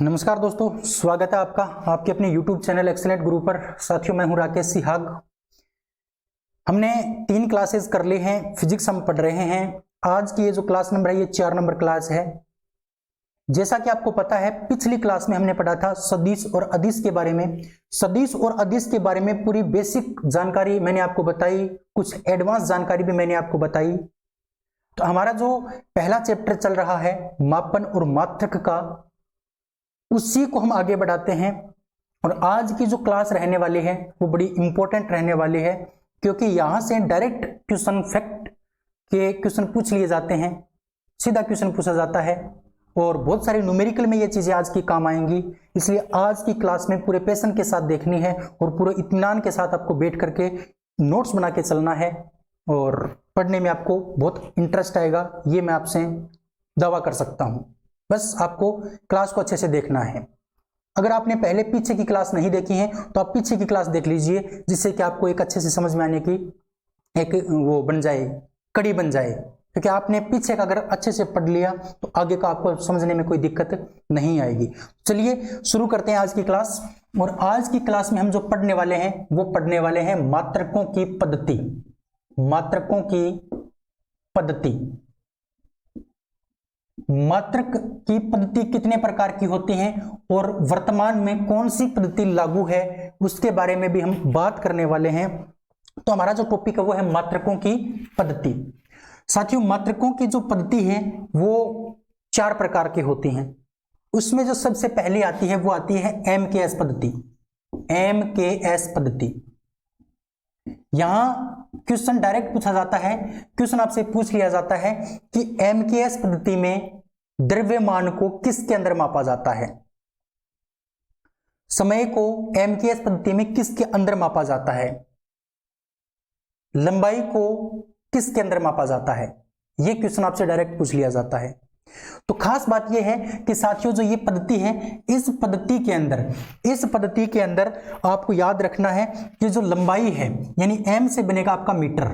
नमस्कार दोस्तों, स्वागत है आपका आपके अपने YouTube चैनल एक्सेलेंट गुरु पर। साथियों, मैं हूं राकेश सिहाग। हमने 3 क्लासेस कर ली हैं, फिजिक्स हम पढ़ रहे हैं। आज की ये जो क्लास नंबर है ये 4 नंबर क्लास है। जैसा कि आपको पता है, पिछली क्लास में हमने पढ़ा था सदिश और अदिश के बारे में। सदिश और अदिश के बारे में पूरी बेसिक जानकारी मैंने आपको बताई, कुछ एडवांस जानकारी भी मैंने आपको बताई। तो हमारा जो पहला चैप्टर चल रहा है मापन और मात्रक का, उसी को हम आगे बढ़ाते हैं। और आज की जो क्लास रहने वाली है वो बड़ी इंपॉर्टेंट रहने वाली है, क्योंकि यहां से डायरेक्ट क्वेश्चन फैक्ट के क्वेश्चन पूछ लिए जाते हैं, सीधा क्वेश्चन पूछा जाता है और बहुत सारी न्यूमेरिकल में ये चीजें आज की काम आएंगी। इसलिए आज की क्लास में पूरे पैशन के साथ देखनी है और पूरे इत्मीनान के साथ आपको बैठ करके नोट्स बना के चलना है और पढ़ने में आपको बहुत इंटरेस्ट आएगा, ये मैं आपसे दावा कर सकता हूं। बस आपको क्लास को अच्छे से देखना है। अगर आपने पहले पीछे की क्लास नहीं देखी है तो आप पीछे की क्लास देख लीजिए, जिससे कि आपको एक अच्छे से समझ में आने की एक वो बन जाए, कड़ी बन जाए। क्योंकि आपने पीछे का अगर अच्छे से पढ़ लिया तो आगे का आपको समझने में कोई दिक्कत नहीं आएगी। चलिए शुरू करते हैं आज की क्लास। और आज की क्लास में हम जो पढ़ने वाले हैं वो पढ़ने वाले हैं मात्रकों की पद्धति। मात्रकों की पद्धति। मात्रक की पद्धति कितने प्रकार की होती है और वर्तमान में कौन सी पद्धति लागू है, उसके बारे में भी हम बात करने वाले हैं। तो हमारा जो टॉपिक है वो है मात्रकों की पद्धति। साथियों, मात्रकों की जो पद्धति है वो 4 प्रकार की होती हैं। उसमें जो सबसे पहले आती है वो आती है MKS पद्धति। MKS पद्धति। यहां क्वेश्चन डायरेक्ट पूछा जाता है, क्वेश्चन आपसे पूछ लिया जाता है कि MKS पद्धति में द्रव्यमान को किसके अंदर मापा जाता है। समय को MKS पद्धति में किसके अंदर मापा जाता है, लंबाई को किसके अंदर मापा जाता है, यह क्वेश्चन आपसे डायरेक्ट पूछ लिया जाता है। तो खास बात यह है कि साथियों, जो ये पद्धति है, इस पद्धति के अंदर आपको याद रखना है कि जो लंबाई है, यानी M से बनेगा आपका मीटर,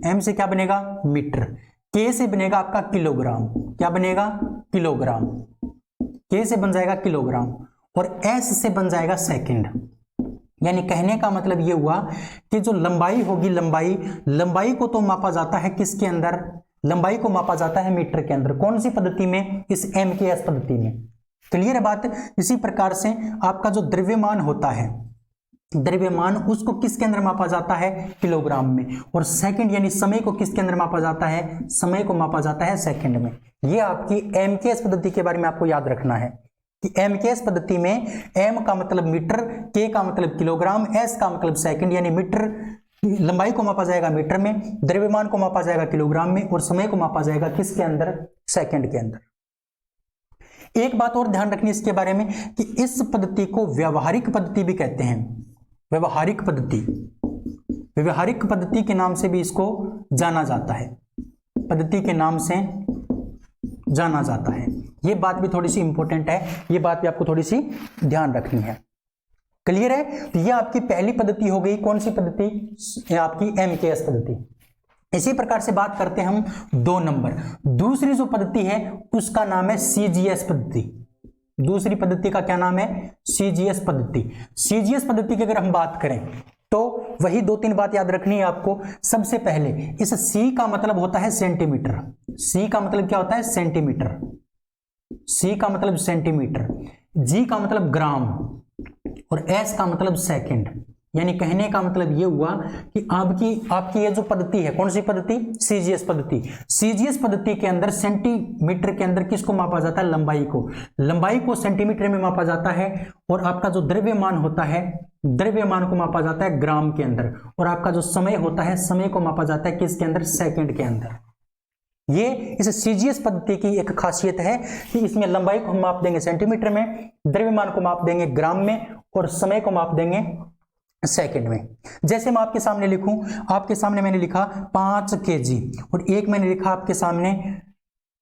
M से क्या बनेगा मीटर, K से बनेगा आपका किलोग्राम, क्या बनेगा किलोग्राम, K से बन जाएगा किलोग्राम, और S से बन जाएगा सेकंड। यानी कहने का मतलब यह हुआ कि जो लंबाई होगी, लंबाई को तो मापा जाता है किसके अंदर, लंबाई को मापा जाता है मीटर के अंदर। कौन सी पद्धति में, इस MKS पद्धति में। क्लियर है बात। इसी प्रकार से आपका जो द्रव्यमान होता है, द्रव्यमान उसको किसके अंदर मापा जाता है, किलोग्राम में। और सेकंड यानी समय को किसके अंदर मापा जाता है, समय को मापा जाता है सेकंड में। यह आपकी MKS पद्धति के बारे में आपको याद रखना है कि MKS पद्धति में M का मतलब मीटर, K का मतलब किलोग्राम, S का मतलब सेकंड, यानी मीटर, लंबाई को मापा जाएगा मीटर में, द्रव्यमान को मापा जाएगा किलोग्राम में, और समय को मापा जाएगा किसके अंदर, सेकंड के अंदर। एक बात और ध्यान रखनी इसके बारे में कि इस पद्धति को व्यावहारिक पद्धति भी कहते हैं। व्यावहारिक पद्धति, व्यावहारिक पद्धति के नाम से भी इसको जाना जाता है, पद्धति के नाम से जाना जाता है। यह बात भी थोड़ी सी इंपॉर्टेंट है, यह बात भी आपको थोड़ी सी ध्यान रखनी है। क्लियर है। तो यह आपकी पहली पद्धति हो गई। कौन सी पद्धति, आपकी MKS पद्धति। इसी प्रकार से बात करते हैं हम 2 नंबर। दूसरी जो पद्धति है उसका नाम है CGS पद्धति। दूसरी पद्धति का क्या नाम है, CGS पद्धति। CGS पद्धति की अगर हम बात करें तो वही 2-3 बात याद रखनी है आपको। सबसे पहले इस C का मतलब होता है सेंटीमीटर। C का मतलब क्या होता है, सेंटीमीटर। C का मतलब सेंटीमीटर, G का मतलब ग्राम, और S का मतलब सेकंड। यानी कहने का मतलब यह हुआ कि आपकी ये जो पद्धति है, कौन सी पद्धति, CGS पद्धति। CGS पद्धति के अंदर सेंटीमीटर के अंदर किसको मापा जाता है, लंबाई को सेंटीमीटर में मापा जाता है। और आपका जो द्रव्यमान होता है, द्रव्यमान को मापा जाता है ग्राम के अंदर। और आपका जो समय होता है, समय को मापा जाता है किसके अंदर, सेकंड के अंदर। ये इस CGS पद्धति की एक खासियत है कि इसमें लंबाई को हम माप देंगे सेंटीमीटर में, द्रव्यमान को माप देंगे ग्राम में, और समय को माप देंगे सेकंड में। जैसे मैं आपके सामने लिखूं, आपके सामने मैंने लिखा 5 kg, और एक मैंने लिखा आपके सामने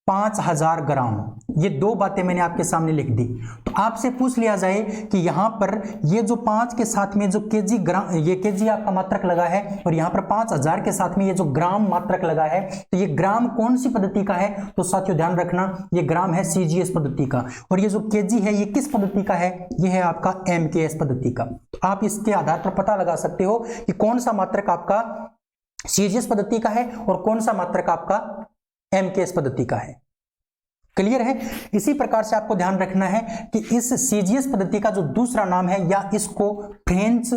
5000 ग्राम। ये दो बातें मैंने आपके सामने लिख दी। तो आपसे पूछ लिया जाए कि यहां पर ये जो 5 के साथ में जो केजी ग्राम, ये केजी आपका मात्रक लगा है और यहां पर 5000 के साथ में ये जो ग्राम मात्रक लगा है, तो ये ग्राम कौन सी पद्धति का है? तो साथियों ध्यान रखना, ये ग्राम है सीजीएस पद्धति का, और ये जो केजी है ये किस पद्धति का है? ये है आपका एमकेएस पद्धति का। तो आप इसके आधार पर पता लगा सकते हो कि कौन सा मात्रक आपका सीजीएस पद्धति का है और कौन सा मात्रक आपका एमकेएस पद्धति का है। क्लियर है? इसी प्रकार से आपको ध्यान रखना है कि इस सीजीएस पद्धति का जो दूसरा नाम है, या इसको फ्रेंच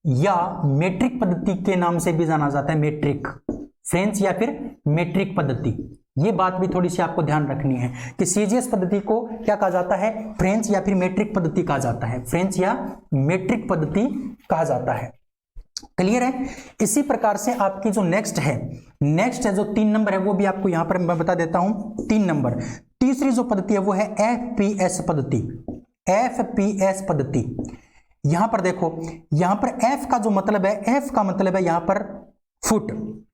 या मेट्रिक पद्धति के नाम से भी जाना जाता है, मेट्रिक, फ्रेंच या फिर मेट्रिक पद्धति। ये बात भी थोड़ी सी आपको ध्यान रखनी है कि सीजीएस पद्धति को क्या कहा जाता है? फ्रेंच या फिर मेट्रिक पद्धति कहा जाता है, फ्रेंच या मेट्रिक पद्धति कहा जाता है। क्लियर है? इसी प्रकार से आपकी जो नेक्स्ट है जो 3 नंबर है, वो भी आपको यहां पर मैं बता देता हूं। 3 नंबर तीसरी जो पद्धति है वो है एफपीएस पद्धति। एफपीएस पद्धति, यहां पर देखो, यहां पर एफ का जो मतलब है, एफ का मतलब है यहां पर फुट।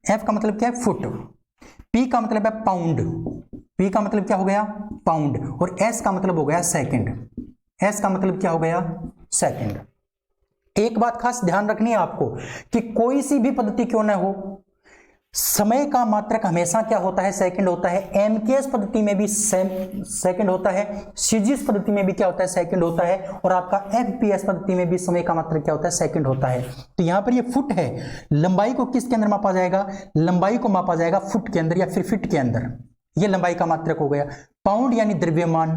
एफ का मतलब क्या है? फुट। पी का मतलब है पाउंड। पी का मतलब क्या हो गया? पाउंड। और एस का मतलब हो गया सेकंड। एस का मतलब क्या हो गया? सेकंड। एक बात खास ध्यान रखनी है आपको कि कोई सी भी पद्धति क्यों ना हो, समय का मात्रक हमेशा क्या होता है? सेकंड होता है। एमकेएस पद्धति में भी सेकंड होता है, सीजीएस पद्धति में भी क्या होता है? सेकंड होता है। और आपका एफपीएस पद्धति में भी समय का मात्रक क्या होता है? सेकंड होता है। तो यहां पर ये फुट है, लंबाई को किसके अंदर मापा जाएगा? लंबाई को मापा जाएगा फुट के अंदर या फिर फीट के अंदर। ये लंबाई का मात्रक हो गया। पाउंड यानी द्रव्यमान,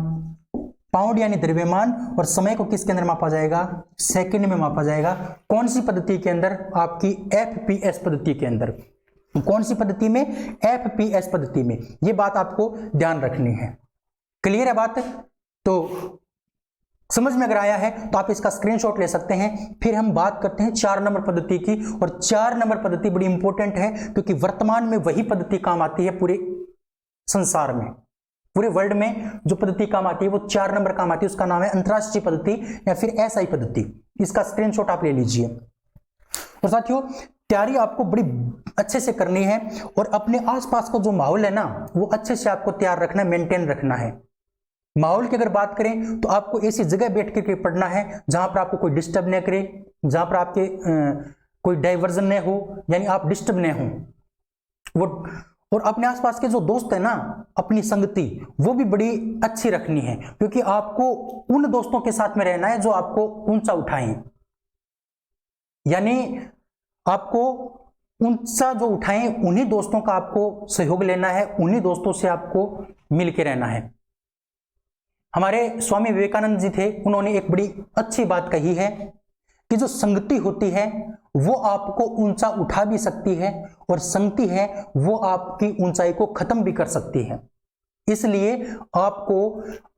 पाउंड यानी द्रव्यमान, और समय को किसके अंदर मापा जाएगा? सेकंड में मापा जाएगा। कौन सी पद्धति के अंदर? आपकी एफपीएस पद्धति के अंदर। कौन सी पद्धति में? एफपीएस पद्धति में। यह बात आपको ध्यान रखनी है। क्लियर है बात? तो समझ में अगर आया है तो आप इसका स्क्रीनशॉट ले सकते हैं। फिर हम बात करते हैं 4 नंबर पद्धति की, और 4 नंबर पद्धति बड़ी इंपॉर्टेंट है क्योंकि वर्तमान में वही पद्धति काम आती है पूरे संसार में, पूरे वर्ल्ड में जो पद्धति काम आती है वो 4 नंबर काम आती है। उसका नाम है अंतरराष्ट्रीय पद्धति या फिर एसआई पद्धति। इसका स्क्रीनशॉट आप ले लीजिए। और साथियों, तैयारी आपको बड़ी अच्छे से करनी है और अपने आसपास का जो माहौल है ना, वो अच्छे से आपको तैयार रखना है, मेंटेन रखना है। माहौल की अगर बात करें तो आपको ऐसी जगह बैठ करके पढ़ना है जहां पर आपको कोई डिस्टर्ब न करे, जहां पर आपके कोई डाइवर्जन न हो, यानी आप डिस्टर्ब न हो। वो और अपने आसपास के जो दोस्त है ना, अपनी संगति वो भी बड़ी अच्छी रखनी है, क्योंकि आपको उन दोस्तों के साथ में रहना है जो आपको ऊंचा उठाएं, यानी आपको ऊंचा जो उठाएं उन्हीं दोस्तों का आपको सहयोग लेना है, उन्हीं दोस्तों से आपको मिलके रहना है। हमारे स्वामी विवेकानंद जी थे, उन्होंने एक बड़ी अच्छी बात कही है कि जो संगति होती है वो आपको ऊंचा उठा भी सकती है, और संगति है वो आपकी ऊंचाई को खत्म भी कर सकती है। इसलिए आपको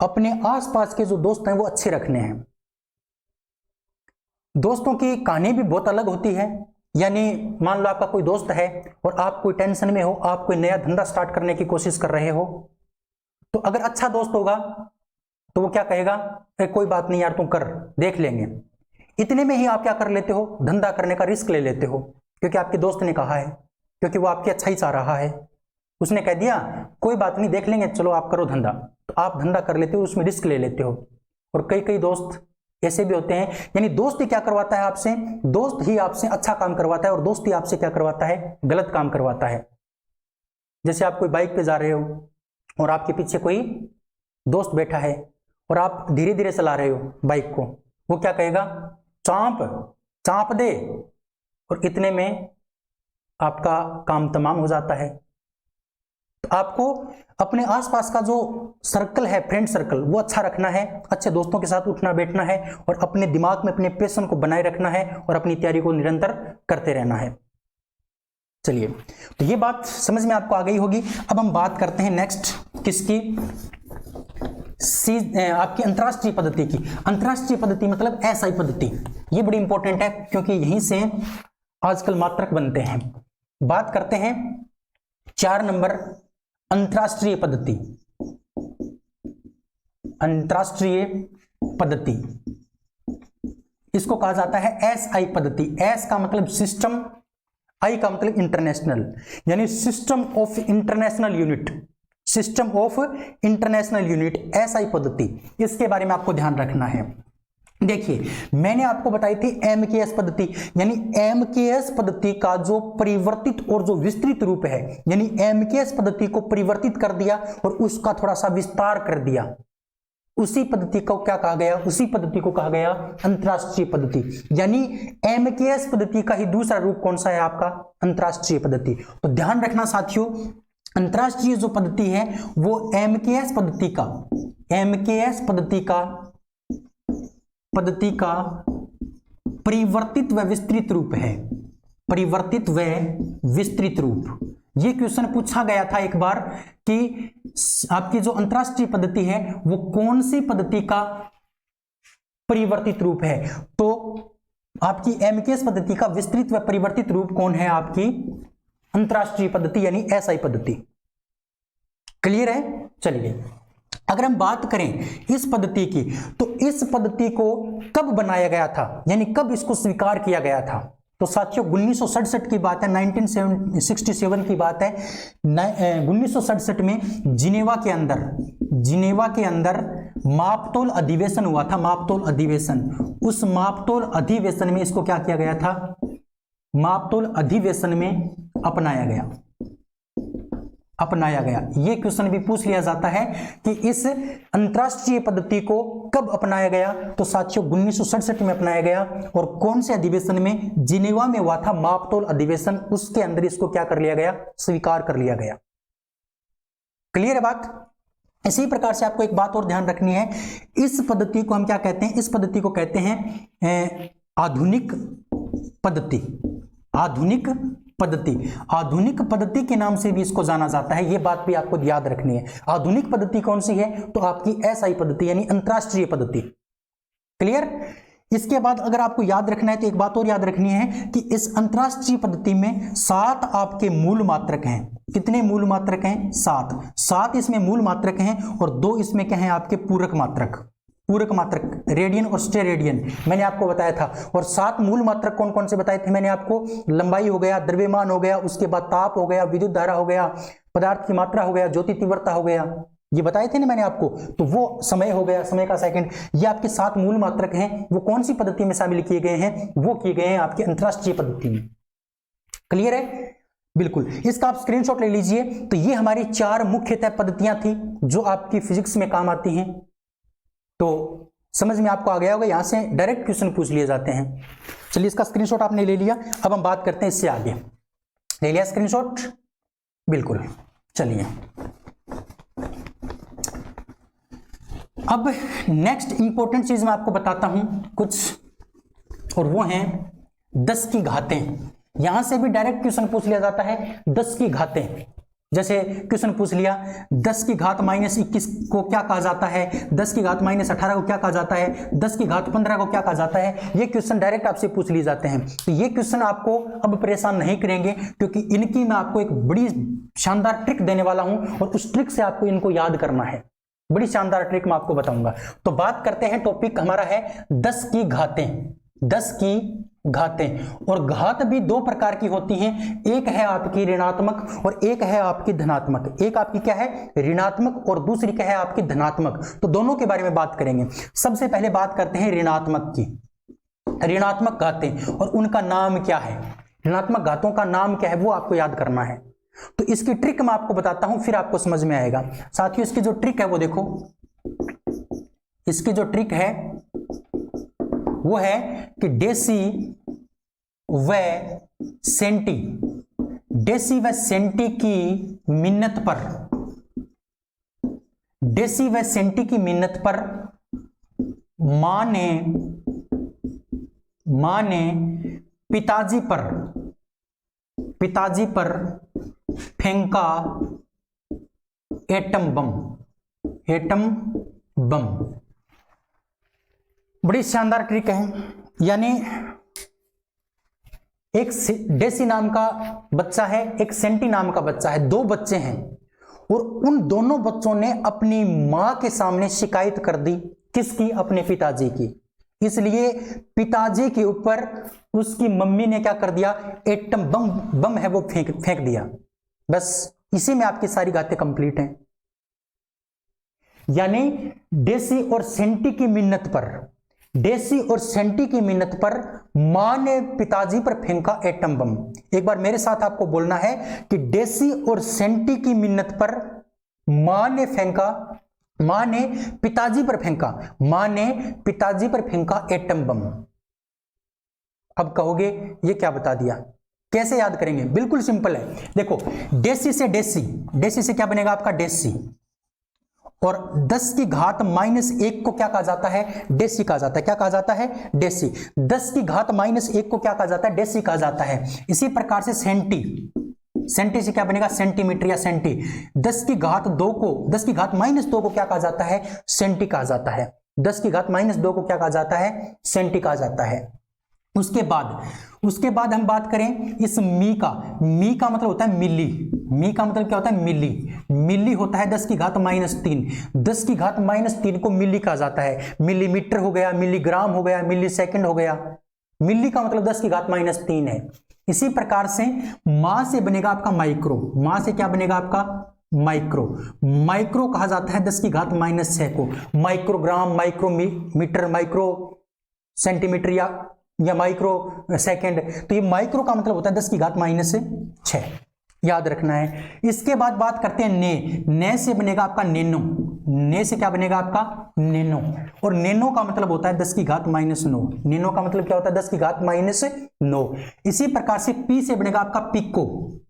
अपने आसपास के जो दोस्त हैं वो अच्छे रखने हैं। दोस्तों की कहानी भी बहुत अलग होती है। यानी मान लो आपका कोई दोस्त है और आप कोई टेंशन में हो, आप कोई नया धंधा स्टार्ट करने की कोशिश कर रहे हो, तो अगर अच्छा दोस्त होगा तो वो क्या कहेगा? कोई बात नहीं यार, तुम कर, देख लेंगे। इतने में ही आप क्या कर लेते हो? धंधा करने का रिस्क ले लेते हो, क्योंकि आपके दोस्त ने कहा है, क्योंकि वो आपकी अच्छा ही चाह रहा है। उसने कह दिया कोई बात नहीं, देख लेंगे, चलो आप करो धंधा, तो आप धंधा कर लेते हो, उसमें रिस्क ले लेते हो। और कई कई दोस्त ऐसे भी होते हैं, यानी दोस्त ही क्या करवाता है आपसे? दोस्त ही आपसे अच्छा काम करवाता है, और दोस्त ही आपसे क्या करवाता है? गलत काम करवाता है। जैसे आप कोई बाइक पे जा रहे हो और आपके पीछे कोई दोस्त बैठा है और आप धीरे धीरे चला रहे हो बाइक को, वो क्या कहेगा? चांप चांप दे, और इतने में आपका काम तमाम हो जाता है। तो आपको अपने आसपास का जो सर्कल है, फ्रेंड सर्कल, वो अच्छा रखना है, अच्छे दोस्तों के साथ उठना बैठना है, और अपने दिमाग में अपने पैशन को बनाए रखना है, और अपनी तैयारी को निरंतर करते रहना है। चलिए, तो ये बात समझ में आपको आ गई होगी। अब हम बात करते हैं नेक्स्ट किसकी? आपकी अंतरराष्ट्रीय पद्धति की। अंतरराष्ट्रीय पद्धति मतलब एसआई पद्धति। ये बड़ी इंपॉर्टेंट है क्योंकि यहीं से आजकल मात्रक बनते हैं। बात करते हैं 4 नंबर अंतरराष्ट्रीय पद्धति। अंतरराष्ट्रीय पद्धति इसको कहा जाता है एसआई पद्धति। एस का मतलब सिस्टम, आई का मतलब इंटरनेशनल, यानी system of international unit. System of international unit, SI पद्धति, इसके बारे में आपको ध्यान रखना है। देखिए मैंने आपको बताई थी एमकेएस पद्धति, यानी एमकेएस पद्धति का जो परिवर्तित और जो विस्तृत रूप है, यानी एमकेएस पद्धति को परिवर्तित कर दिया और उसका थोड़ा सा विस्तार कर दिया, उसी पद्धति को क्या कहा गया, उसी पद्धति को कहा गया अंतरराष्ट्रीय पद्धति। यानी एमकेएस पद्धति का ही दूसरा रूप कौन सा है आपका, अंतरराष्ट्रीय पद्धति। तो ध्यान रखना साथियों, अंतरराष्ट्रीय जो पद्धति है वो एमकेएस पद्धति का परिवर्तित व विस्तृत रूप है, परिवर्तित व विस्तृत रूप। ये क्वेश्चन पूछा गया था एक बार कि आपकी जो अंतरराष्ट्रीय पद्धति है वो कौन सी पद्धति का परिवर्तित रूप है। तो आपकी एमकेएस पद्धति का विस्तृत व परिवर्तित रूप कौन है, आपकी अंतरराष्ट्रीय पद्धति यानी एसआई पद्धति। क्लियर है। चलिए अगर हम बात करें इस पद्धति की, तो इस पद्धति को कब बनाया गया था, यानी कब इसको स्वीकार किया गया था। तो साथियों 1967 की बात है, 1967 की बात है। 1967 में जिनेवा के अंदर मापतोल अधिवेशन हुआ था, मापतोल अधिवेशन। उस मापतोल अधिवेशन में इसको क्या किया गया था, मापतोल अधिवेशन में अपनाया गया। ये क्वेश्चन भी पूछ लिया जाता है कि इस अंतरराष्ट्रीय पद्धति को कब अपनाया गया। तो साथियों 1967 में अपनाया गया, और कौन से अधिवेशन में, जिनेवा में हुआ था मापतोल अधिवेशन, उसके अंदर इसको क्या कर लिया गया, स्वीकार कर लिया गया। क्लियर है बात। इसी प्रकार से आपको एक बात और ध्यान रखनी है, इस पद्धति को हम क्या कहते हैं, इस पद्धति को कहते हैं आधुनिक पद्धति। आधुनिक पद्धति के नाम से भी इसको जाना जाता है, यह बात भी आपको याद रखनी है। आधुनिक पद्धति कौन सी है, तो आपकी एसआई पद्धति यानी अंतरराष्ट्रीय पद्धति। क्लियर। इसके बाद अगर आपको याद रखना है तो एक बात और याद रखनी है कि इस अंतरराष्ट्रीय पद्धति में 7 आपके मूल मात्रक हैं। कितने मूल मात्रक हैं, 7 इसमें मूल मात्रक हैं, और 2 इसमें क्या हैं, आपके पूरक मात्रक रेडियन और स्टेरेडियन मैंने आपको बताया था। और 7 मूल मात्रक कौन कौन से बताए थे मैंने आपको, लंबाई हो गया, द्रव्यमान हो गया, उसके बाद ताप हो गया, विद्युत धारा हो गया, पदार्थ की मात्रा हो गया, ज्योति तीव्रता हो गया, ये बताए थे ना मैंने आपको। तो वो समय हो गया, समय का सेकंड। ये आपके 7 मूल मात्रक हैं, वो कौन सी पद्धति में शामिल किए गए हैं, वो किए गए हैं आपकी अंतरराष्ट्रीय पद्धति में। क्लियर है, बिल्कुल। इसका आप स्क्रीनशॉट ले लीजिए। तो ये हमारी 4 मुख्यतः पद्धतियां थी जो आपकी फिजिक्स में काम आती हैं। तो समझ में आपको आ गया होगा, यहां से डायरेक्ट क्वेश्चन पूछ लिए जाते हैं। चलिए इसका स्क्रीनशॉट आपने ले लिया, अब हम बात करते हैं इससे आगे। ले लिया स्क्रीनशॉट, बिल्कुल। चलिए अब नेक्स्ट इंपॉर्टेंट चीज मैं आपको बताता हूं कुछ, और वो है 10 की घातें। यहां से भी डायरेक्ट क्वेश्चन पूछ लिया जाता है, 10 की घातें। जैसे क्वेश्चन पूछ लिया 10 की घात -21 को क्या कहा जाता है, 10 की घात -18 को क्या कहा जाता है, 10 की घात 15 को क्या कहा जाता है। ये क्वेश्चन डायरेक्ट आपसे पूछ लिए जाते हैं। तो ये क्वेश्चन आपको अब परेशान नहीं करेंगे, क्योंकि इनकी मैं आपको एक बड़ी शानदार ट्रिक देने वाला हूं, और उस ट्रिक से आपको इनको याद करना है। बड़ी शानदार ट्रिक मैं आपको बताऊंगा। तो बात करते हैं, टॉपिक हमारा है 10 की घातें। 10 की घातें, और घात भी 2 प्रकार की होती हैं, एक है आपकी ऋणात्मक और एक है आपकी धनात्मक। एक आपकी क्या है, ऋणात्मक, और दूसरी क्या है आपकी धनात्मक। तो दोनों के बारे में बात करेंगे। सबसे पहले बात करते हैं ऋणात्मक की। ऋणात्मक घातें, और उनका नाम क्या है, ऋणात्मक घातों का नाम क्या है, वो आपको याद करना है। तो इसकी ट्रिक मैं आपको बताता हूं, फिर आपको समझ में आएगा। साथियों इसकी जो ट्रिक है वो देखो, इसकी जो ट्रिक है वो है कि डेसी व सेंटी, डेसी व सेंटी की मिन्नत पर, डेसी व सेंटी की मिन्नत पर माने पिताजी पर फेंका एटम बम। बड़ी शानदार ट्रिक है। यानी एक डेसी नाम का बच्चा है, एक सेंटी नाम का बच्चा है, 2 बच्चे हैं, और उन दोनों बच्चों ने अपनी मां के सामने शिकायत कर दी। किसकी, अपने पिताजी की। इसलिए पिताजी के ऊपर उसकी मम्मी ने क्या कर दिया, एटम बम है वो फेंक दिया। बस इसी में आपकी सारी बातें कंप्लीट हैं। यानी डेसी और सेंटी की मिन्नत पर, डेसी और सेंटी की मिन्नत पर मां ने पिताजी पर फेंका एटम बम। एक बार मेरे साथ आपको बोलना है कि डेसी और सेंटी की मिन्नत पर मां ने फेंका, मां ने पिताजी पर फेंका, मां ने पिताजी पर फेंका एटम बम। अब कहोगे ये क्या बता दिया, कैसे याद करेंगे? बिल्कुल सिंपल है। देखो, डेसी से डेसी, डेसी से क्या बनेगा आपका डेसी, और 10 की घात -1 को क्या कहा जाता है? डेसी कहा जाता है। क्या कहा जाता है? डेसी। 10 की घात -1 को क्या कहा जाता है? डेसी कहा जाता है। इसी प्रकार से सेंटी, सेंटी से क्या बनेगा? सेंटीमीटर या सेंटी। 10 की घात 2 को, 10 की घात -2 को क्या कहा जाता है? सेंटी कहा जाता है। 10 की घात -2 को क्या कहा जाता है? सेंटी कहा जाता है। उसके बाद हम बात करें इस मी का। मी का मतलब होता है मिली। मी का मतलब क्या होता है? मिली। मिली होता है 10 की घात -3। 10 की घात -3 को मिली कहा जाता है। मिलीमीटर हो गया, मिलीग्राम हो गया, मिली सेकंड हो गया। मिली का मतलब 10 की घात -3 है। इसी प्रकार से मां से बनेगा आपका माइक्रो। मां से क्या बनेगा आपका? माइक्रो। माइक्रो कहा जाता है 10 की घात -6 को। माइक्रोग्राम, माइक्रोमीटर, माइक्रो सेंटीमीटर या माइक्रो सेकंड। तो ये माइक्रो का मतलब होता है 10 की घात -6, याद रखना है। इसके बाद बात करते हैं ने। ने से बनेगा आपका नैनो। ने से क्या बनेगा आपका? नैनो। और नैनो का मतलब होता है 10 की घात -9। नैनो का मतलब क्या होता है? 10 की घात -9। इसी प्रकार से पी से बनेगा आपका पिको।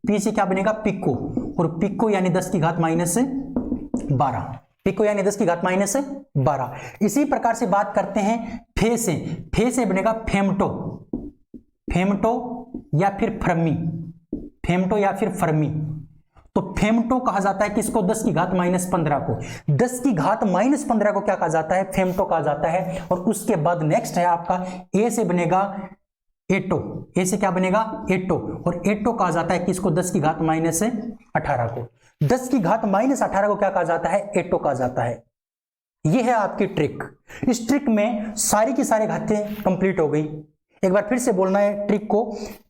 पी से क्या बनेगा? पिको। और पिको यानी 10 की घात -12। पिको यानी 10 की घात -12। इसी प्रकार से बात करते हैं फे से। फे से बनेगा फेमटो। फेमटो या फिर फर्मी। फेमटो या फिर फर्मी। तो फेमटो कहा जाता है किसको? 10 की घात -15 को। 10 की घात -15 को क्या कहा जाता है? फेमटो कहा जाता है। और उसके बाद नेक्स्ट है आपका ए से बनेगा एटो। ए से क्या बनेगा? एटो। और एटो कहा जाता है किसको? 10 की घात -18 को। 10 की घात -18 को क्या कहा जाता है? एटो कहा जाता है। यह है आपकी ट्रिक। इस ट्रिक में सारी की सारी घातें कंप्लीट हो गई। एक बार फिर से बोलना है ट्रिक को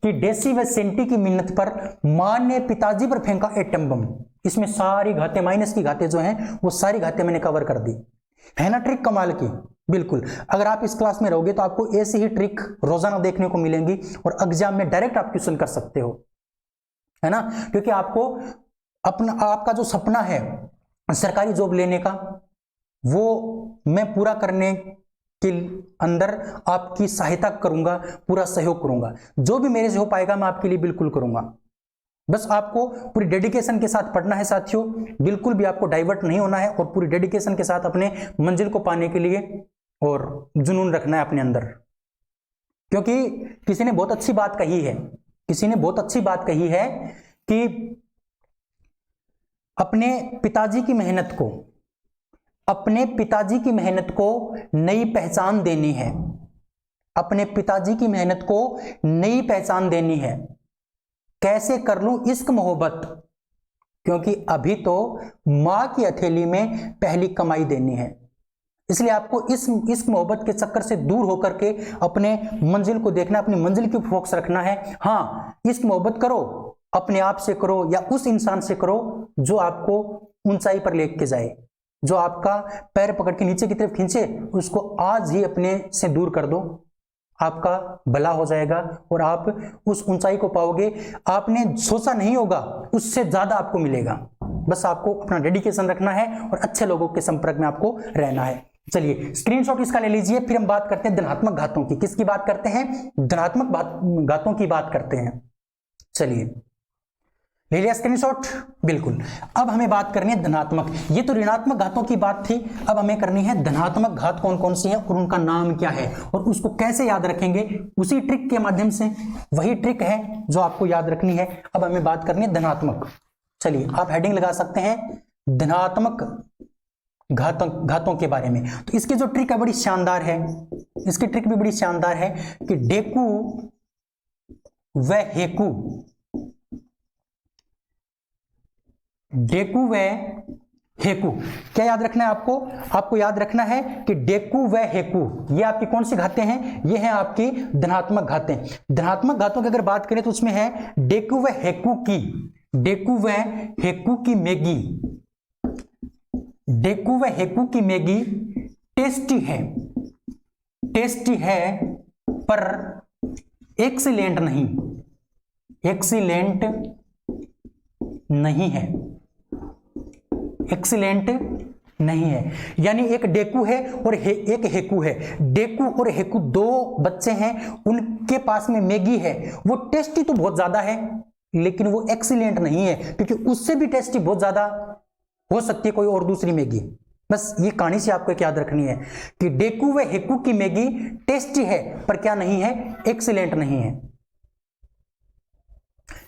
कि डेसी व सेंटी की मिन्नत पर मां ने पिताजी पर फेंका एटम बम। इसमें सारी घातें, माइनस की घातें जो हैं वो सारी घातें मैंने कवर कर दी। है ना ट्रिक कमाल की? बिल्कुल। अगर आप इस क्लास में रहोगे तो आपको ऐसी ही ट्रिक रोजाना देखने को मिलेंगी और एग्जाम में डायरेक्ट आप क्वेश्चन कर सकते हो, है ना? क्योंकि आपको आपका जो सपना है सरकारी जॉब लेने का, वो मैं पूरा करने के अंदर आपकी सहायता करूंगा, पूरा सहयोग करूंगा। जो भी मेरे से हो पाएगा मैं आपके लिए बिल्कुल करूंगा। बस आपको पूरी डेडिकेशन के साथ पढ़ना है साथियों। बिल्कुल भी आपको डाइवर्ट नहीं होना है और पूरी डेडिकेशन के साथ अपने मंजिल को पाने के लिए और जुनून रखना है अपने अंदर। क्योंकि किसी ने बहुत अच्छी बात कही है, किसी ने बहुत अच्छी बात कही है कि अपने पिताजी की मेहनत को, अपने पिताजी की मेहनत को नई पहचान देनी है। अपने पिताजी की मेहनत को नई पहचान देनी है। कैसे कर लूं इश्क मोहब्बत, क्योंकि अभी तो मां की हथेली में पहली कमाई देनी है। इसलिए आपको इस मोहब्बत के चक्कर से दूर होकर के अपने मंजिल को देखना, अपनी मंजिल की फोकस रखना है। हाँ, इस मोहब्बत करो, अपने आप से करो या उस इंसान से करो जो आपको ऊंचाई पर लेके जाए, जो आपका पैर पकड़ के नीचे की तरफ खींचे, उसको आज ही अपने से दूर कर दो। आपका भला हो जाएगा और आप उस ऊंचाई को पाओगे। आपने सोचा नहीं होगा, उससे ज्यादा आपको मिलेगा। बस आपको अपना डेडिकेशन रखना है और अच्छे लोगों के संपर्क में आपको रहना है। चलिए स्क्रीनशॉट इसका ले लीजिए। फिर हम बात करते हैं धनात्मक घातों की। किसकी बात करते हैं? धनात्मक घातों की बात करते हैं। चलिए ले लिया स्क्रीनशॉट? बिल्कुल। अब हमें बात करनी है धनात्मक। ये तो ऋणात्मक घातों की बात थी, अब हमें करनी है धनात्मक घात कौन कौन सी है और उनका नाम क्या है और उसको कैसे याद रखेंगे, उसी ट्रिक के माध्यम से। वही ट्रिक है जो आपको याद रखनी है। अब हमें बात करनी है धनात्मक। चलिए आप हेडिंग लगा सकते हैं धनात्मक घातों के बारे में। तो इसकी जो ट्रिक है बड़ी शानदार है। इसकी ट्रिक भी बड़ी शानदार है कि डेकू व हेकू, डेकू व हेकू। क्या याद रखना है आपको? आपको याद रखना है कि डेकू व हेकू ये आपकी कौन सी घातें हैं? ये हैं आपकी धनात्मक घातें। धनात्मक घातों की अगर बात करें तो उसमें है डेकू व हेकू की, डेकू व हेकू की मैगी, डेकू व हेकू की मैगी टेस्टी है पर एक्सीलेंट नहीं है। यानी एक डेकू है और एक हेकू है। डेकू और हेकू दो बच्चे हैं, उनके पास में मैगी है, वो टेस्टी तो बहुत ज्यादा है लेकिन वो एक्सीलेंट नहीं है, क्योंकि उससे भी टेस्टी बहुत ज्यादा हो सकती है कोई और दूसरी मैगी। बस ये कहानी से आपको याद रखनी है कि डेकू व हेकू की मैगी टेस्टी है पर क्या नहीं है, एक्सीलेंट नहीं है।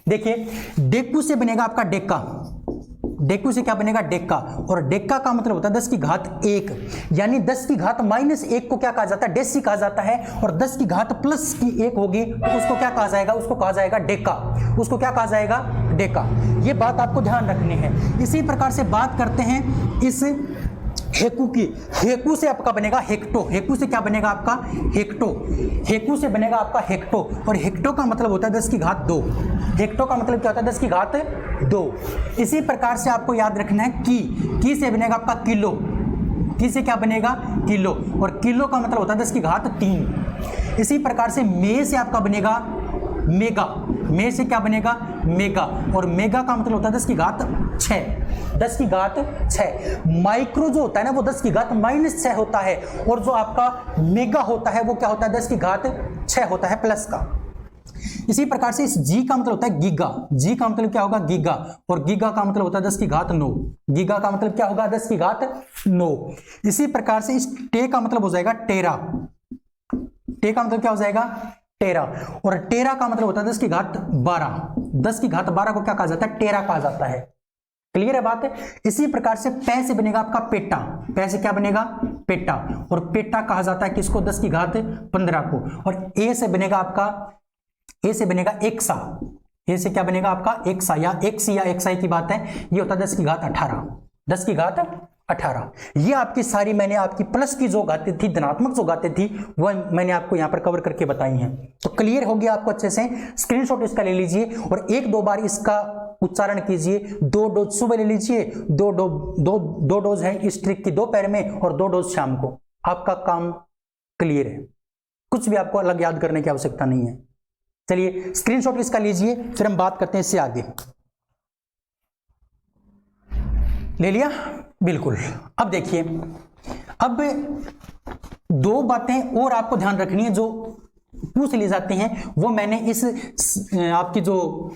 देखिए डेकू से बनेगा आपका डेक्का, डेकू से क्या बनेगा, डेक्का, और डेक्का का मतलब होता है 10 की घात 1, यानी 10 की घात -1 को क्या कहा जाता है, डेसी कहा जाता है, और 10 की घात +1 होगी तो उसको क्या कहा जाएगा, उसको कहा जाएगा डेक्का, उसको क्या कहा जाएगा, डेक्का। ये बात आपको ध्यान रखनी है। इसी प्रकार से बात करते हैं इस हेकू की। हेकू से आपका बनेगा हेक्टो, हेकू से क्या बनेगा आपका, हेक्टो, हेकू से बनेगा आपका हेक्टो, और हेक्टो का मतलब होता है 10 की घात 2, हेक्टो का मतलब क्या होता है 10 की घात 2। इसी प्रकार से आपको याद रखना है की से बनेगा आपका किलो, की से क्या बनेगा, किलो, और किलो का मतलब होता है 10 की घात 3। इसी प्रकार से मे से आपका बनेगा मेगा, मे से क्या बनेगा, मेगा, और मेगा का मतलब होता है 10 की घात 6, 10 की घात 6। माइक्रो जो होता है ना वो 10 की घात -6 होता है, और जो आपका मेगा होता है वो क्या होता है 10 की घात 6 होता है प्लस का। इसी प्रकार से इस जी का मतलब होता है गीगा, जी का मतलब क्या होगा, गीगा, और गीगा का मतलब होता है 10 की घात 9, गीगा का मतलब क्या होगा 10 की घात 9। इसी प्रकार से इस टे का मतलब हो जाएगा टेरा, टे का मतलब क्या हो जाएगा, टेरा, और टेरा का मतलब होता है 10 की घात 12, 10 की घात 12 को क्या कहा जाता है, टेरा कहा जाता है। क्लियर है बात है। इसी प्रकार से पै से बनेगा आपका पेटा, पै से क्या बनेगा, पेटा, और पेटा कहा जाता है किसको, 10 की घात 15 को, और ए से बनेगा आपका, ए से बनेगा एक्सा, ए से क्या बनेगा आपका एक्सा, या एक्सी या एक्साई की बात है, ये होता है 10 की घात 18, 10 की घात 18। ये आपकी सारी मैंने आपकी प्लस की जो गाते थी, धनात्मक जो गाते थी, वह मैंने आपको यहां पर कवर करके बताई हैं। तो क्लियर हो गया आपको अच्छे से। स्क्रीनशॉट इसका ले लीजिए और 1-2 बार इसका उच्चारण कीजिए। 2 डोज सुबह ले लीजिए, 2 डोज है इस ट्रिक की दोपहर में, और 2 डोज शाम को। आपका काम क्लियर है, कुछ भी आपको अलग याद करने की आवश्यकता नहीं है। चलिए स्क्रीनशॉट इसका लीजिए, फिर हम बात करते हैं इससे आगे। ले लिया, बिल्कुल। अब देखिए, अब 2 बातें और आपको ध्यान रखनी है जो पूछ ली जाती हैं, वो मैंने इस आपकी जो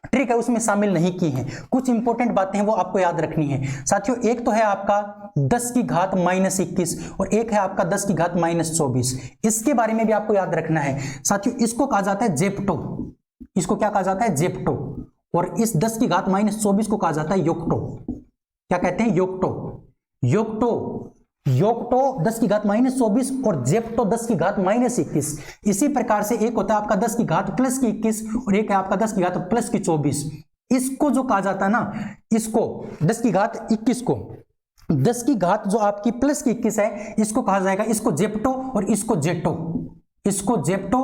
ट्रिक है उसमें शामिल नहीं की हैं। कुछ इंपॉर्टेंट बातें हैं वो आपको याद रखनी है साथियों। एक तो है आपका 10 की घात -21 और एक है आपका 10 की घात -24। इसके बारे में भी आपको याद रखना है साथियों। इसको कहा जाता है जेप्टो, इसको क्या कहा जाता है, जेप्टो, और इस 10 की घात -24 को कहा जाता है योक्टो। क्या कहते हैं, योक्टो, योक्टो, योक्टो 10 की घात -24 और जेप्टो 10 की घात -21। इसी प्रकार से एक होता है आपका 10 की घात +21 और एक है आपका 10 की घात +24। इसको जो कहा जाता है ना, इसको 10 की घात 21 को, 10 की घात जो आपकी +21 है, इसको कहा जाएगा, इसको जेप्टो और इसको जेटो, इसको जेप्टो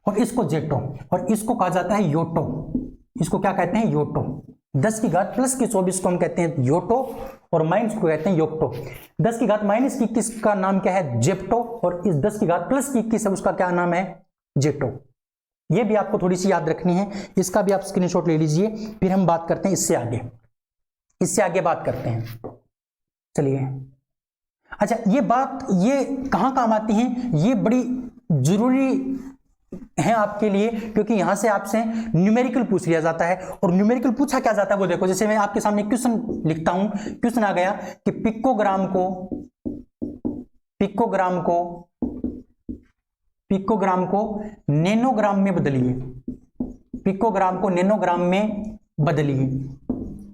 और इसको जेटो, और इसको कहा जाता है योटो। इसको क्या कहते हैं, योटो। 10 की घात +24 को हम कहते हैं योटो और माइनस को कहते हैं योक्टो। 10 की घात -21 का नाम क्या है, जेप्टो, और इस 10 की घात +21 है उसका क्या नाम है, जेटो। ये भी आपको थोड़ी सी याद रखनी है, इसका भी आप स्क्रीनशॉट ले लीजिए। फिर हम बात करते हैं इससे आगे, इससे आगे बात करते हैं। चलिए, अच्छा ये बात ये कहां काम आती है, ये बड़ी जरूरी है आपके लिए, क्योंकि यहां से आपसे न्यूमेरिकल पूछ लिया जाता है। और न्यूमेरिकल पूछा क्या जाता है वो देखो, जैसे मैं आपके सामने क्वेश्चन लिखता हूं, क्वेश्चन आ गया कि पिकोग्राम को, पिकोग्राम को, पिकोग्राम को नैनोग्राम में बदलिए, पिकोग्राम को नैनोग्राम में बदलिए।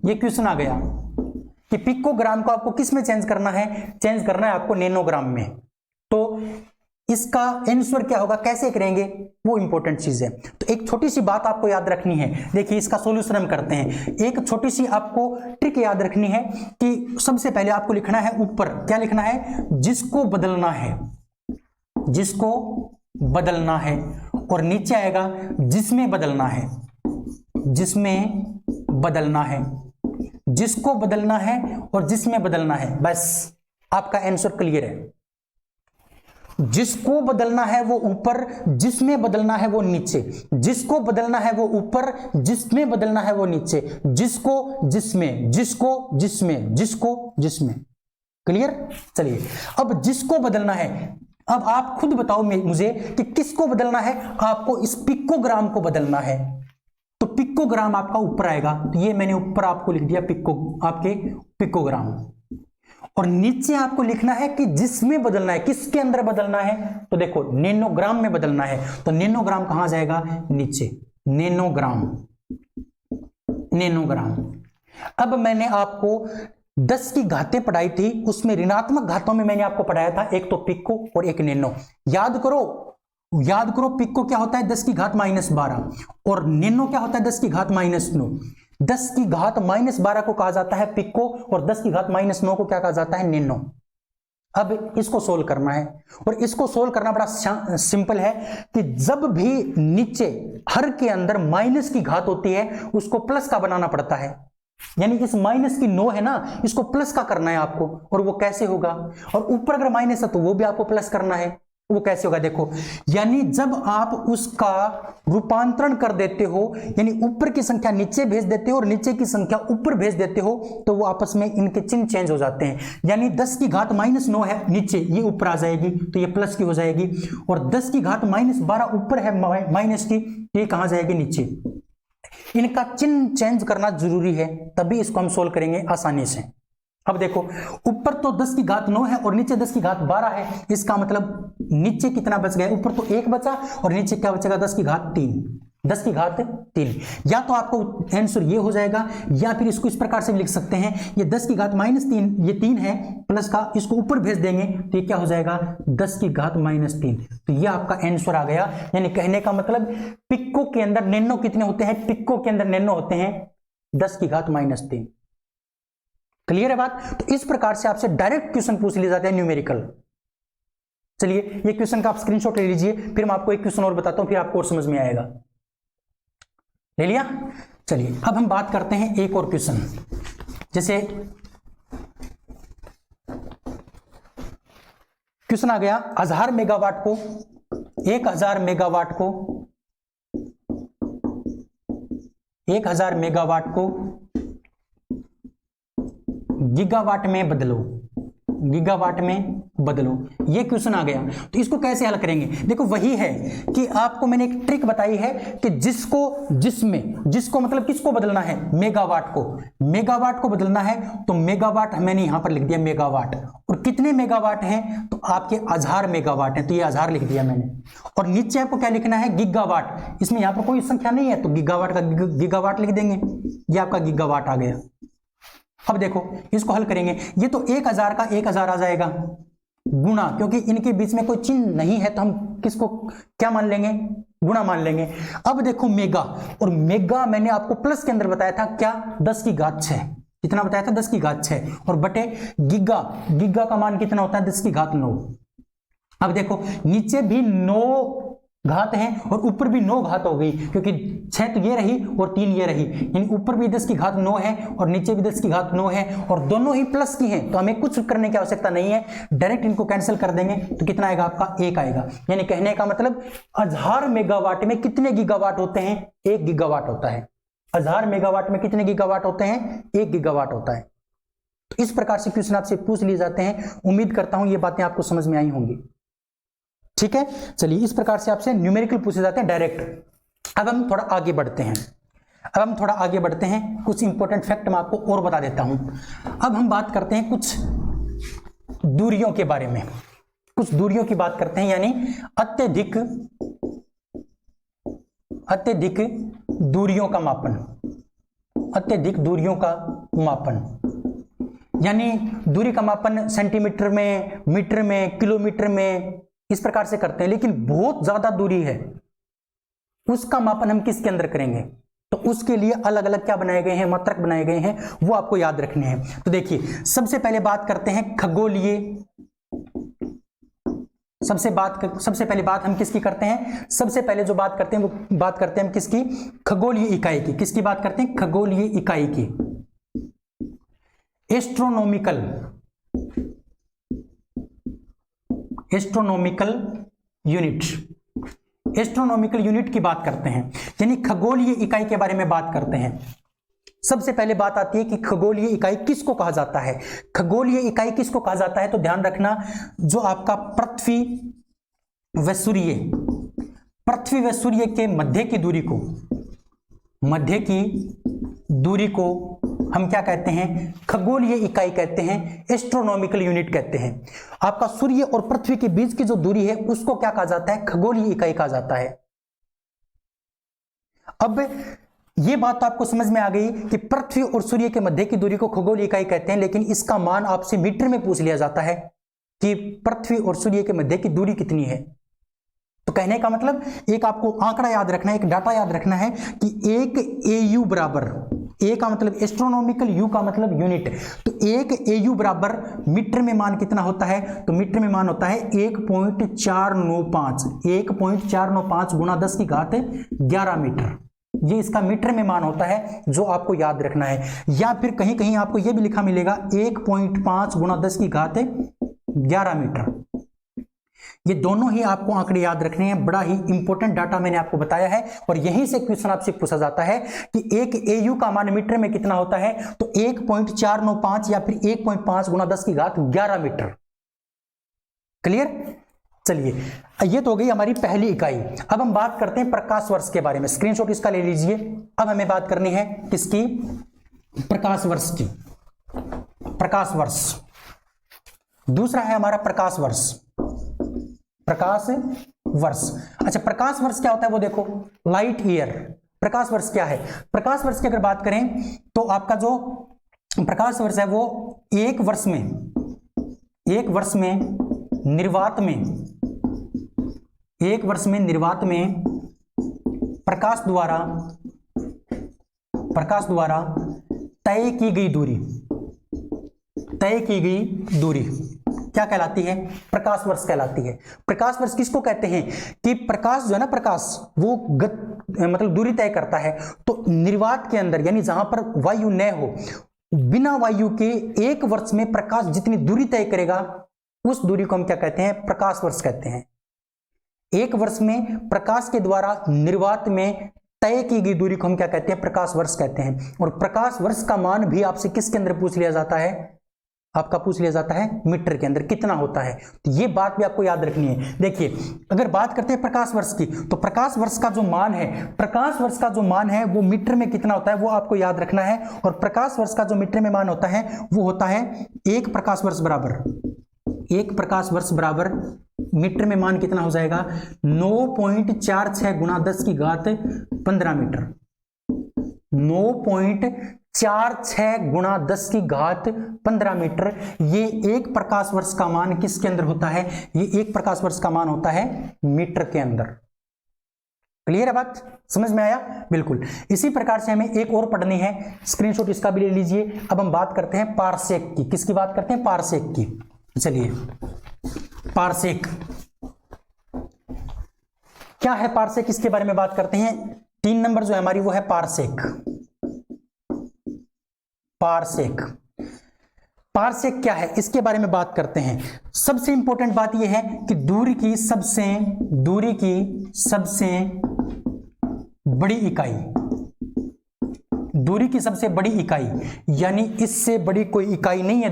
ये क्वेश्चन आ गया कि पिकोग्राम को आपको किस में चेंज करना है, चेंज करना है आपको नैनोग्राम में। तो इसका आंसर क्या होगा, कैसे करेंगे, वो इंपॉर्टेंट चीज है। तो एक छोटी सी बात आपको याद रखनी है। देखिए इसका सॉल्यूशन हम करते हैं। एक छोटी सी आपको ट्रिक याद रखनी है कि सबसे पहले आपको लिखना है ऊपर, क्या लिखना है, जिसको बदलना है, जिसको बदलना है, और नीचे आएगा जिसमें बदलना है, जिसमें बदलना है। जिसको बदलना है और जिसमें बदलना है, बस आपका आंसर क्लियर है। जिसको बदलना है वो ऊपर, जिसमें बदलना है वो नीचे, जिसको बदलना है वो ऊपर, जिसमें बदलना है वो नीचे, जिसको जिसमें, जिसको जिसमें, जिसको जिसमें। क्लियर? चलिए अब जिसको बदलना है, अब आप खुद बताओ मुझे कि किसको बदलना है। आपको इस पिकोग्राम को बदलना है, तो पिकोग्राम आपका ऊपर आएगा, तो ये मैंने ऊपर आपको लिख दिया आपके पिकोग्राम। और नीचे आपको लिखना है कि जिसमें बदलना है, किसके अंदर बदलना है, तो देखो नैनोग्राम में बदलना है, तो नैनोग्राम कहां जाएगा, नीचे, नैनोग्राम, नैनोग्राम। अब मैंने आपको 10 की घातें पढ़ाई थी, उसमें ऋणात्मक घातों में मैंने आपको पढ़ाया था एक तो पिको और एक नैनो। याद करो पिको क्या होता है 10 की घात -12 और नैनो क्या होता है 10 की घात -9। 10 की घात -12 को कहा जाता है पिको और 10 की घात -9 को क्या कहा जाता है, नैनो। अब इसको सोल्व करना है, और इसको सोल्व करना बड़ा सिंपल है कि जब भी नीचे हर के अंदर माइनस की घात होती है उसको प्लस का बनाना पड़ता है। यानी इस माइनस की 9 है ना, इसको प्लस का करना है आपको, और वो कैसे होगा, और ऊपर अगर माइनस है तो वो भी आपको प्लस करना है, वो कैसे होगा देखो। यानी जब आप उसका रूपांतरण कर देते हो, यानी ऊपर की संख्या नीचे भेज देते हो और नीचे की संख्या ऊपर भेज देते हो, तो वो आपस में इनके चिन्ह चेंज हो जाते हैं। यानी 10 की घात -9 है नीचे, ये ऊपर आ जाएगी तो ये प्लस की हो जाएगी, और 10 की घात -12 ऊपर है माइनस की, ये कहां जाएगी, नीचे। इनका चिन्ह चेंज करना जरूरी है, तभी इसको हम सोल्व करेंगे आसानी से। अब देखो ऊपर तो 10 की घात 9 है और नीचे 10 की घात 12 है, इसका मतलब नीचे कितना बच गया, ऊपर तो 1 बचा और नीचे क्या बचेगा, 10 की घात 3, 10 की घात 3। या तो आपको आंसर ये हो जाएगा, या फिर इसको इस प्रकार से भी लिख सकते हैं, ये 10 की घात -3, ये 3 है प्लस का, इसको ऊपर भेज देंगे तो ये क्या हो जाएगा, 10 की घात -3। तो ये आपका आंसर आ गया। यानी कहने का मतलब पिको के अंदर नैनो कितने होते हैं, पिको के अंदर नैनो होते हैं 10 की घात -3। क्लियर है बात? तो इस प्रकार से आपसे डायरेक्ट क्वेश्चन पूछ लिए जाते हैं न्यूमेरिकल। चलिए ये क्वेश्चन का आप स्क्रीनशॉट ले लीजिए, फिर मैं आपको एक क्वेश्चन और बताता हूं, फिर आपको और समझ में आएगा। ले लिया? चलिए अब हम बात करते हैं एक और क्वेश्चन। जैसे क्वेश्चन आ गया 1000 मेगावाट को 1000 मेगावाट को 1000 मेगावाट को गीगावाट में बदलो, गीगावाट में बदलो। ये क्वेश्चन आ गया, तो इसको कैसे हल करेंगे। देखो वही है कि आपको मैंने एक ट्रिक बताई है कि जिसको जिसमें, जिसको मतलब किसको बदलना है, मेगावाट को, मेगावाट को बदलना है, तो मेगावाट मैंने यहां पर लिख दिया मेगावाट, और कितने मेगावाट हैं, तो आपके 1000 मेगावाट हैं, तो ये 1000 लिख दिया मैंने। और नीचे आपको क्या लिखना है, गीगावाट, इसमें यहां पर कोई संख्या नहीं है तो गीगावाट का गीगावाट लिख देंगे, ये आपका गीगावाट आ गया। अब देखो इसको हल करेंगे, ये तो 1000 का 1000 आ जाएगा गुणा, क्योंकि इनके बीच में कोई चिन्ह नहीं है तो हम किसको क्या मान लेंगे, गुणा मान लेंगे। अब देखो मेगा, और मेगा मैंने आपको प्लस के अंदर बताया था क्या, 10 की घात 6, कितना बताया था, 10 की घात 6, और बटे गीगा, गीगा का मान कितना होता है, 10 की घात 9। अब देखो नीचे भी 9 घात हैं और ऊपर भी 9 घात हो गई, क्योंकि 6 तो ये रही और 3 ये रही, यानी ऊपर भी 10 की घात 9 है और नीचे भी 10 की घात 9 है, और दोनों ही प्लस की हैं, तो हमें कुछ करने की आवश्यकता नहीं है, डायरेक्ट इनको कैंसिल कर देंगे तो कितना आएगा आपका, 1 आएगा। यानी कहने का मतलब 1000 मेगावाट में कितने गीगावाट होते हैं, 1 गीगावाट होता है। 1000 मेगावाट में कितने गीगावाट होते हैं, 1 गीगावाट होता है। तो इस प्रकार से क्वेश्चन आपसे पूछ लिए जाते हैं। उम्मीद करता हूं ये बातें आपको समझ में आई होंगी, ठीक है। चलिए इस प्रकार से आपसे न्यूमेरिकल पूछे जाते हैं डायरेक्ट। अब हम थोड़ा आगे बढ़ते हैं, कुछ इंपॉर्टेंट फैक्ट मैं आपको और बता देता हूं। अब हम बात करते हैं कुछ दूरियों के बारे में, कुछ दूरियों की बात करते हैं, यानी अत्यधिक दूरियों का मापन, अत्यधिक दूरियों का मापन, यानी दूरी का मापन सेंटीमीटर में, मीटर में, किलोमीटर में, इस प्रकार से करते हैं। लेकिन बहुत ज्यादा दूरी है, उसका मापन हम किसके अंदर करेंगे, तो उसके लिए अलग अलग क्या बनाए गए हैं, मात्रक बनाए गए हैं, वो आपको याद रखने हैं। तो देखिए सबसे पहले बात करते हैं खगोलीय, सबसे पहले बात हम किसकी करते हैं, सबसे पहले जो बात करते हैं वो बात करते हैं हम किसकी, खगोलीय इकाई की। किसकी बात करते हैं, खगोलीय इकाई की। एस्ट्रोनॉमिकल यूनिट, एस्ट्रोनॉमिकल यूनिट की बात करते हैं, यानी खगोलीय इकाई के बारे में बात करते हैं। सबसे पहले बात आती है कि खगोलीय इकाई किसको कहा जाता है। खगोलीय इकाई किसको कहा जाता है, तो ध्यान रखना, जो आपका पृथ्वी व सूर्य के मध्य की दूरी को हम क्या कहते हैं, खगोलीय इकाई कहते हैं, एस्ट्रोनॉमिकल यूनिट कहते हैं। आपका सूर्य और पृथ्वी के बीच की जो दूरी है उसको क्या कहा जाता है, खगोलीय इकाई कहा जाता है। अब यह बात तो आपको समझ में आ गई कि पृथ्वी और सूर्य के मध्य की दूरी को खगोलीय इकाई कहते हैं, लेकिन इसका मान आपसे मीटर में पूछ लिया जाता है कि पृथ्वी और सूर्य के मध्य की दूरी कितनी है। तो कहने का मतलब एक आपको आंकड़ा याद रखना है, एक डाटा याद रखना है कि एक AU बराबर, ए का मतलब एस्ट्रोनॉमिकल, यू का मतलब यूनिट, तो एक AU बराबर मीटर में मान कितना होता है, तो मीटर में मान होता है 1.495 गुणा 10 की घात 11 मीटर। ये इसका मीटर में मान होता है जो आपको याद रखना है। या फिर कहीं कहीं आपको यह भी लिखा मिलेगा 1.5 गुणा 10 की घात 11 मीटर। ये दोनों ही आपको आंकड़े याद रखने हैं, बड़ा ही इंपॉर्टेंट डाटा मैंने आपको बताया है। और यहीं से क्वेश्चन आपसे पूछा जाता है कि एक AU का मान मीटर में कितना होता है, तो 1.495 या फिर 1.5 गुणा 10 की घात 11 मीटर। क्लियर? चलिए, ये तो हो गई हमारी पहली इकाई। अब हम बात करते हैं प्रकाश वर्ष के बारे में, स्क्रीनशॉट इसका ले लीजिए। अब हमें बात करनी है किसकी, प्रकाश वर्ष की। प्रकाश वर्ष दूसरा है हमारा प्रकाश वर्ष। अच्छा, प्रकाश वर्ष क्या होता है वो देखो, लाइट ईयर। प्रकाश वर्ष क्या है, प्रकाश वर्ष की अगर बात करें तो आपका जो प्रकाश वर्ष है वो एक वर्ष में निर्वात में प्रकाश द्वारा तय की गई दूरी क्या कहलाती है, प्रकाश वर्ष कहलाती है। प्रकाश वर्ष किसको कहते हैं कि प्रकाश जो है ना, प्रकाश वो मतलब दूरी तय करता है। तो निर्वात के अंदर, यानी जहां पर वायु न हो, बिना वायु के एक वर्ष में प्रकाश जितनी दूरी तय करेगा उस दूरी को हम क्या कहते हैं, प्रकाश वर्ष कहते हैं। एक वर्ष में प्रकाश के द्वारा निर्वात में तय की गई दूरी को हम क्या कहते हैं, प्रकाश वर्ष कहते हैं। और प्रकाश वर्ष का मान भी आपसे किसके अंदर पूछ लिया जाता है, आपका पूछ लिया जाता है मीटर के अंदर कितना होता है। तो ये बात भी आपको याद रखनी है। देखिए, अगर बात करते हैं प्रकाश वर्ष की, तो प्रकाश वर्ष का जो मान है वो मीटर में कितना होता है वो आपको याद रखना है। और प्रकाश वर्ष का जो मीटर में मान होता है वो होता है एक प्रकाश वर्ष बराबर मीटर में मान कितना हो जाएगा, 9.46 गुणा 10 की घात 15 मीटर। 9.46 गुणा 10 की घात 15 मीटर। ये एक प्रकाश वर्ष का मान किसके अंदर होता है, ये एक प्रकाश वर्ष का मान होता है मीटर के अंदर। क्लियर है बात, समझ में आया? बिल्कुल। इसी प्रकार से हमें एक और पढ़नी है, स्क्रीनशॉट इसका भी ले लीजिए। अब हम बात करते हैं पारसेक की। किसकी बात करते हैं, पारसेक की। चलिए, पारसेक क्या है, पारसेक इसके बारे में बात करते हैं। 3 नंबर जो है हमारी वो है पारसेक। पारसेक क्या है इसके बारे में बात करते हैं। सबसे इंपॉर्टेंट बात यह है कि दूरी की सबसे बड़ी इकाई, यानी इससे बड़ी कोई इकाई नहीं है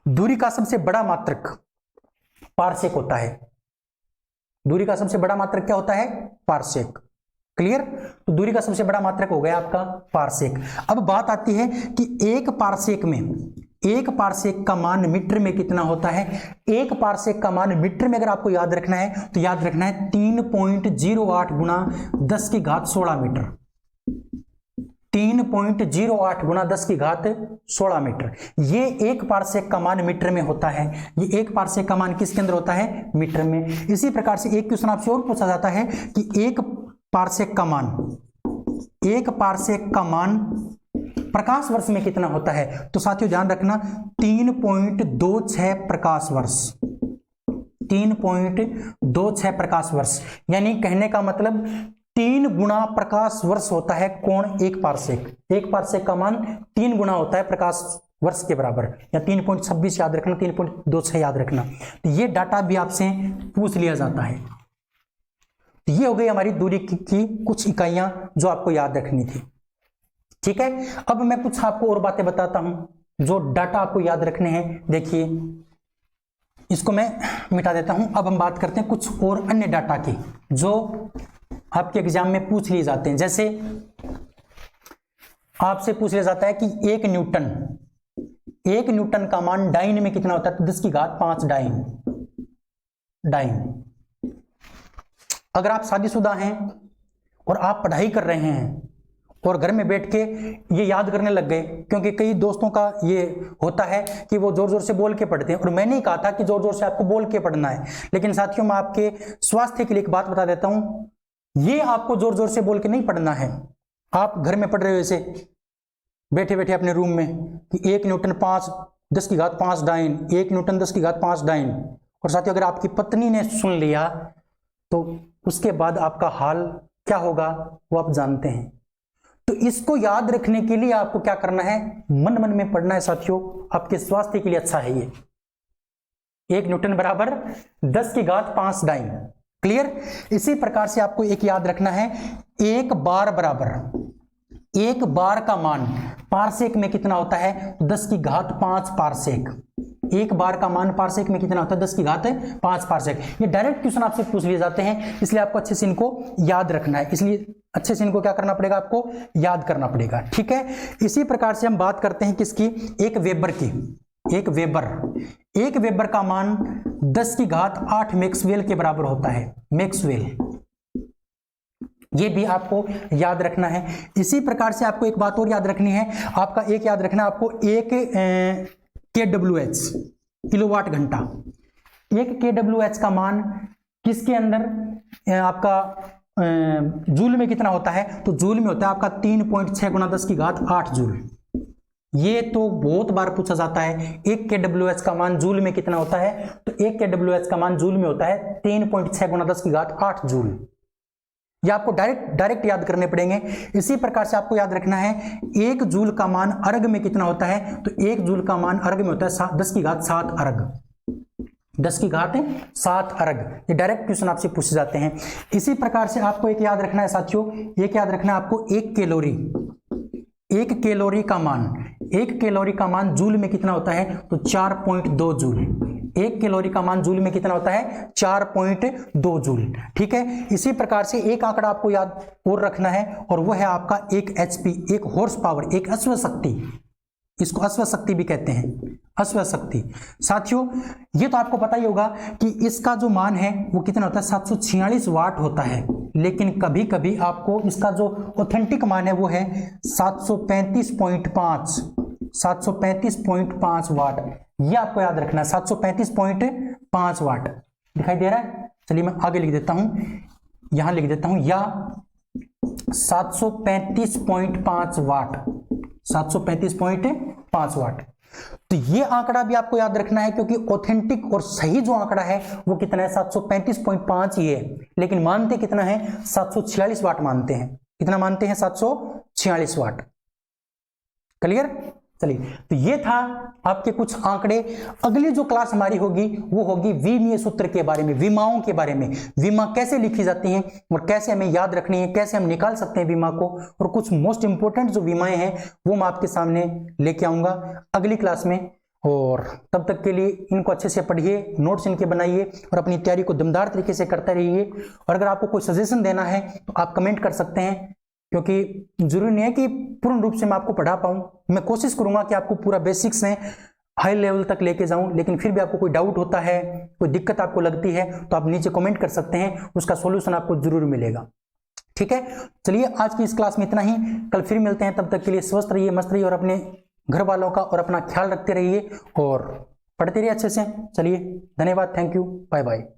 दूरी का सबसे बड़ा मात्रक पारसेक होता है। दूरी का सबसे बड़ा मात्रक क्या होता है, पारसेक। क्लियर? तो दूरी का सबसे बड़ा मात्रक हो गया आपका पारसेक। अब बात आती है कि एक पारसेक का मान मीटर में कितना होता है। एक पारसेक का मान मीटर में अगर आपको याद रखना है तो याद रखना है 3.08 गुणा 10 की घात 16 मीटर। 3.08 गुणा 10 की घात 16 मीटर। ये एक पारसेक का मान मीटर में होता है। ये एक पारसेक का मान किसके अंदर होता है, मीटर में। इसी प्रकार से एक क्वेश्चन आपसे और पूछा जाता है कि एक पारसेक का मान प्रकाश वर्ष में कितना होता है। तो साथियों ध्यान रखना, 3.26 प्रकाश वर्ष। 3.26 प्रकाश वर्ष, यानी कहने का मतलब 3 गुना प्रकाश वर्ष होता है कोण 1 पारसेक। 1 पारसेक का मान 3 गुना होता है प्रकाश वर्ष के बराबर, या 3.26 याद रखना, 3.26 याद रखना। तो ये डाटा भी आपसे पूछ लिया जाता है। तो ये हो गई हमारी दूरी की कुछ इकाइयां जो आपको याद रखनी थी। ठीक है, अब मैं कुछ आपको और बातें बताता हूं जो डाटा आपको याद रखने हैं। देखिए, इसको मैं मिटा देता हूं। अब हम बात करते हैं कुछ और अन्य डाटा की जो आपके एग्जाम में पूछ लिए जाते हैं। जैसे आपसे पूछ लिया जाता है कि 1 न्यूटन का मान डाइन में कितना होता है? 10⁵ डाइन। अगर आप शादीशुदा हैं और आप पढ़ाई कर रहे हैं और घर में बैठ के ये याद करने लग गए, क्योंकि कई दोस्तों का ये होता है कि वो जोर जोर से बोल के पढ़ते हैं, और मैंने ही कहा था कि जोर जोर से आपको बोल के पढ़ना है। लेकिन साथियों, मैं आपके स्वास्थ्य के लिए एक बात बता देता हूं, ये आपको जोर जोर से बोल के नहीं पढ़ना है। आप घर में पढ़ रहे हो ऐसे बैठे बैठे अपने रूम में कि 1 न्यूटन 10⁵ डाइन, 1 न्यूटन 10⁵ डाइन, और साथियों अगर आपकी पत्नी ने सुन लिया तो उसके बाद आपका हाल क्या होगा वो आप जानते हैं। तो इसको याद रखने के लिए आपको क्या करना है? मन मन में पढ़ना है साथियों, आपके स्वास्थ्य के लिए अच्छा है ये। 1 न्यूटन बराबर 10⁵ डाइन। क्लियर? इसी प्रकार से आपको एक याद रखना है, 1 बार बराबर, 1 बार का मान पारसेक में कितना होता है? 10⁵ पारसेक। 1 बार का मान पारसेक में कितना होता है? 10⁵ पारसेक। ये डायरेक्ट क्वेश्चन आपसे पूछ लिए जाते हैं, इसलिए आपको अच्छे से इनको याद रखना है। इसलिए अच्छे से इनको क्या करना पड़ेगा? आपको याद करना पड़ेगा। ठीक है, इसी प्रकार से हम बात करते हैं किसकी? 1 वेबर की। 1 वेबर का मान 10⁸ मैक्सवेल के बराबर होता है। मैक्सवेल, ये भी आपको याद रखना है। इसी प्रकार से आपको एक बात और याद रखनी है, आपका एक याद रखना है आपको 1 kWh किलोवाट घंटा। 1 kWh का मान किसके अंदर आपका जूल में कितना होता है? तो जूल में होता है आपका 3.6 × 10⁸ जूल। ये तो बहुत बार पूछा जाता है, 1 kWh का मान जूल में कितना होता है? तो 1 kWh का मान जूल में होता है 3.6 × 10⁸ जूल। ये आपको डायरेक्ट याद करने पड़ेंगे। इसी प्रकार से आपको याद रखना है 1 जूल का मान अर्ग में कितना होता है? तो 1 जूल का मान अर्ग में होता है 10�7 अर्ग। 10�7 अर्ग। ये डायरेक्ट क्वेश्चन आपसे पूछे जाते हैं। इसी प्रकार से आपको एक याद रखना है साथियों, एक याद रखना है आपको 1 कैलोरी का मान जूल में कितना होता है? तो 4.2 जूल। 1 कैलोरी का मान जूल में कितना होता है? 4.2 जूल। ठीक है, इसी प्रकार से एक आंकड़ा आपको याद और रखना है, और वो है आपका 1 HP, 1 हॉर्स पावर, 1 अश्व शक्ति। इसको अश्व शक्ति भी कहते हैं, अश्व शक्ति। साथियों, ये तो आपको पता ही होगा कि इसका जो मान है वो कितना होता है? 746 वाट होता है। लेकिन कभी कभी आपको इसका जो ऑथेंटिक मान है वो है 735.5 वाट। ये आपको याद रखना है, 735.5 वाट। दिखाई दे रहा है? चलिए मैं आगे लिख देता हूं, यहां लिख देता हूं, या 735.5 वाट, 735.5 वाट। तो ये आंकड़ा भी आपको याद रखना है, क्योंकि ऑथेंटिक और सही जो आंकड़ा है वो कितना है? 735.5 ही है, लेकिन मानते कितना है? 746 वाट मानते हैं। कितना मानते हैं? 746 वाट। क्लियर? चलिए, तो ये था आपके कुछ आंकड़े। अगली जो क्लास हमारी होगी वो होगी विमीय सूत्र के बारे में, विमाओं के बारे में। विमा कैसे लिखी जाती हैं और कैसे हमें याद रखनी है, कैसे हम निकाल सकते हैं विमा को, और कुछ मोस्ट इंपोर्टेंट जो विमाएं हैं वो मैं आपके सामने लेके आऊंगा अगली क्लास में। और तब तक के लिए इनको अच्छे से पढ़िए, नोट्स इनके बनाइए और अपनी तैयारी को दमदार तरीके से करते रहिए। और अगर आपको कोई सजेशन देना है तो आप कमेंट कर सकते हैं, क्योंकि जरूरी नहीं है कि पूर्ण रूप से मैं आपको पढ़ा पाऊं। मैं कोशिश करूंगा कि आपको पूरा बेसिक्स से हाई लेवल तक लेके जाऊं, लेकिन फिर भी आपको कोई डाउट होता है, कोई दिक्कत आपको लगती है, तो आप नीचे कमेंट कर सकते हैं, उसका सॉल्यूशन आपको जरूर मिलेगा। ठीक है, चलिए आज की इस क्लास में इतना ही। कल फिर मिलते हैं, तब तक के लिए स्वस्थ रहिए, मस्त रहिए और अपने घर वालों का और अपना ख्याल रखते रहिए और पढ़ते रहिए अच्छे से। चलिए, धन्यवाद, थैंक यू, बाय बाय।